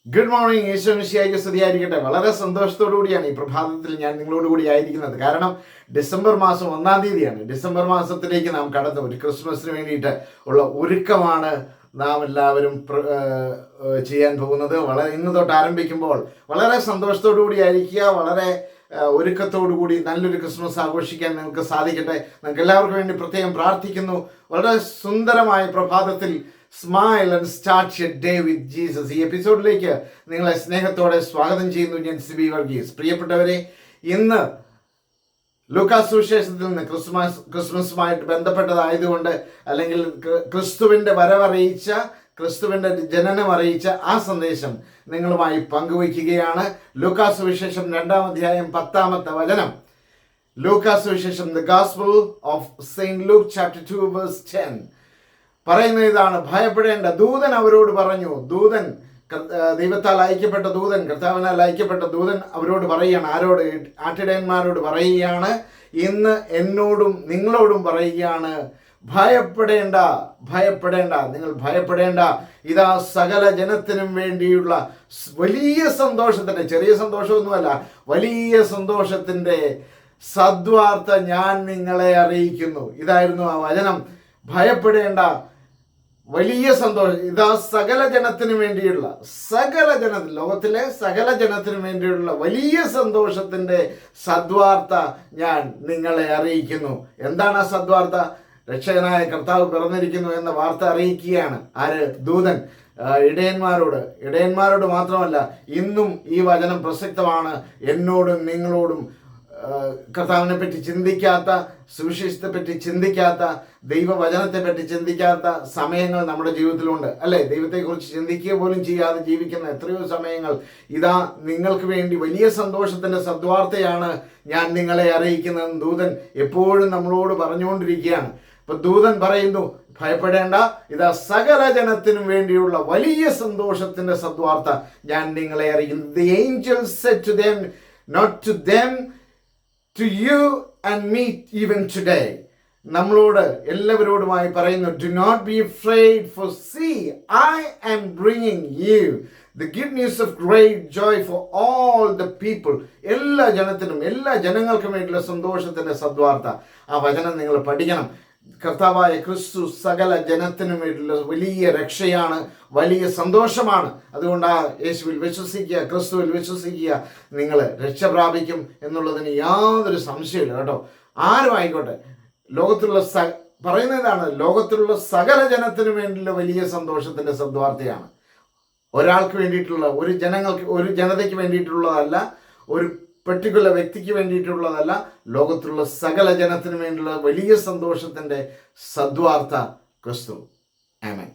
Good morning. യേശു മിശിഹായ്ക്ക് സ്തുതിയായിരിക്കട്ടെ. വളരെ സന്തോഷത്തോടു കൂടിയാണ് ഈ പ്രഭാതത്തിൽ ഞാൻ നിങ്ങളോട് കൂടി ആയിരിക്കുന്നത്. കാരണം ഡിസംബർ മാസം 1-ാം തീയതിയാണ്. ഡിസംബർ മാസത്തിലേക്ക് നാം കടന്നു. ഒരു ക്രിസ്മസിന് വേണ്ടിയിട്ട് ഉള്ള ഒരുക്കമാണ് നാം എല്ലാവരും ചെയ്യാൻ പോകുന്നത്. ഇന്ന് തൊട്ട് ആരംഭിക്കുമ്പോൾ വളരെ സന്തോഷത്തോടു കൂടി ആയിരിക്കുക. വളരെ ഒരുക്കത്തോടു കൂടി നല്ലൊരു ക്രിസ്മസ് ആഘോഷിക്കാൻ നിങ്ങൾക്ക് സാധിക്കട്ടെ. നിങ്ങൾക്ക് എല്ലാവർക്കും വേണ്ടി പ്രത്യേകം പ്രാർത്ഥിക്കുന്നു. വളരെ സുന്ദരമായ പ്രഭാതത്തിൽ smile and start your day with Jesus. ഈ എപ്പിസോഡിലേക്ക് നിങ്ങളെ സ്നേഹത്തോടെ സ്വാഗതം ചെയ്യുന്നു. ഞാൻ സിബി വർഗീസ്. പ്രിയപ്പെട്ടവരെ, ഇന്ന് ലൂക്കാസ് സുവിശേഷത്തിൽ നിന്ന് ക്രിസ്മസുമായിട്ട് ബന്ധപ്പെട്ടതായതുകൊണ്ട്, അല്ലെങ്കിൽ ക്രിസ്തുവിൻ്റെ വരവറിയിച്ച, ക്രിസ്തുവിൻ്റെ ജനനം അറിയിച്ച ആ സന്ദേശം നിങ്ങളുമായി പങ്കുവയ്ക്കുകയാണ്. ലൂക്കാസ് സുവിശേഷം 2-ാം അധ്യായം 10-ാമത്തെ വചനം. ലൂക്കാസ് സുവിശേഷം, the gospel of saint Luke chapter 2 verse 10 പറയുന്ന ഇതാണ്: ഭയപ്പെടേണ്ട. ദൂതൻ അവരോട് പറഞ്ഞു. ദൂതൻ, ദൈവത്താൽ അയക്കപ്പെട്ട ദൂതൻ, കർത്താവിനാൽ അയക്കപ്പെട്ട ദൂതൻ അവരോട് പറയുകയാണ്. ആരോട്? ആട്ടിടയന്മാരോട് പറയുകയാണ്. ഇന്ന് എന്നോടും നിങ്ങളോടും പറയുകയാണ്, ഭയപ്പെടേണ്ട, ഭയപ്പെടേണ്ട, നിങ്ങൾ ഭയപ്പെടേണ്ട. ഇതാ സകല ജനത്തിനും വേണ്ടിയുള്ള വലിയ സന്തോഷത്തിൻ്റെ, ചെറിയ സന്തോഷമൊന്നുമല്ല, വലിയ സന്തോഷത്തിൻ്റെ സദ്വാർത്ത ഞാൻ നിങ്ങളെ അറിയിക്കുന്നു. ഇതായിരുന്നു ആ വചനം. ഭയപ്പെടേണ്ട, വലിയ സന്തോഷം. ഇതാ സകല ജനത്തിനു വേണ്ടിയുള്ള, ലോകത്തിലെ സകല ജനത്തിനു വേണ്ടിയുള്ള വലിയ സന്തോഷത്തിൻ്റെ സദ്വാർത്ത ഞാൻ നിങ്ങളെ അറിയിക്കുന്നു. എന്താണ് ആ സദ്വാർത്ത? രക്ഷകനായ കർത്താവ് പിറന്നിരിക്കുന്നു എന്ന വാർത്ത അറിയിക്കുകയാണ്. ആര്? ദൂതൻ ഇടയന്മാരോട് മാത്രമല്ല, ഇന്നും ഈ വചനം പ്രസക്തമാണ്. എന്നോടും നിങ്ങളോടും. കർത്താവിനെ പറ്റി ചിന്തിക്കാത്ത, സുവിശേഷത്തെ പറ്റി ചിന്തിക്കാത്ത, ദൈവവചനത്തെ പറ്റി ചിന്തിക്കാത്ത സമയങ്ങൾ നമ്മുടെ ജീവിതത്തിലുണ്ട്, അല്ലേ? ദൈവത്തെക്കുറിച്ച് ചിന്തിക്കുക പോലും ചെയ്യാതെ ജീവിക്കുന്ന എത്രയോ സമയങ്ങൾ. ഇതാ നിങ്ങൾക്ക് വേണ്ടി വലിയ സന്തോഷത്തിൻ്റെ സദ്വാർത്തയാണ് ഞാൻ നിങ്ങളെ അറിയിക്കുന്നതെന്ന് ദൂതൻ എപ്പോഴും നമ്മളോട് പറഞ്ഞുകൊണ്ടിരിക്കുകയാണ്. അപ്പൊ ദൂതൻ പറയുന്നു, ഭയപ്പെടേണ്ട, ഇതാ സകല ജനത്തിനും വേണ്ടിയുള്ള വലിയ സന്തോഷത്തിന്റെ സദ്വാർത്ത ഞാൻ നിങ്ങളെ അറിയിക്കുന്നു. The angels said to them, not to them, to you and me even today. നമ്മളോട് എല്ലാവരോടുമായി പറയുന്നു, do not be afraid, for see, I am bringing you the good news of great joy for all the people. എല്ലാ ജനത്തിനും, എല്ലാ ജനങ്ങൾക്കും വേണ്ടിയുള്ള സന്തോഷത്തിന്റെ സദ്വാർത്ത. ആ വചനം നിങ്ങൾ പഠിക്കണം. കർത്താവായ ക്രിസ്തു സകല ജനത്തിനും വേണ്ടിയുള്ള വലിയ രക്ഷയാണ്, വലിയ സന്തോഷമാണ്. അതുകൊണ്ട് ആ യേശുവിൽ വിശ്വസിക്കുക, ക്രിസ്തുവിൽ വിശ്വസിക്കുക, നിങ്ങൾ രക്ഷ പ്രാപിക്കും എന്നുള്ളതിന് യാതൊരു സംശയമില്ല കേട്ടോ. ആരും ആയിക്കോട്ടെ, ലോകത്തിലുള്ള പറയുന്നതാണ്, ലോകത്തിലുള്ള സകല ജനത്തിനു വേണ്ടിയുള്ള വലിയ സന്തോഷത്തിന്റെ സദ്വാർത്തയാണ്. ഒരാൾക്ക് വേണ്ടിയിട്ടുള്ള, ഒരു ജനതയ്ക്ക് വേണ്ടിയിട്ടുള്ളതല്ല, ഒരു പെർട്ടിക്കുലർ വ്യക്തിക്ക് വേണ്ടിയിട്ടുള്ളതല്ല, ലോകത്തിലുള്ള സകല ജനത്തിനു വേണ്ടിയുള്ള വലിയ സന്തോഷത്തിന്റെ സദ്വാർത്ത ക്രിസ്തു. ആമേൻ.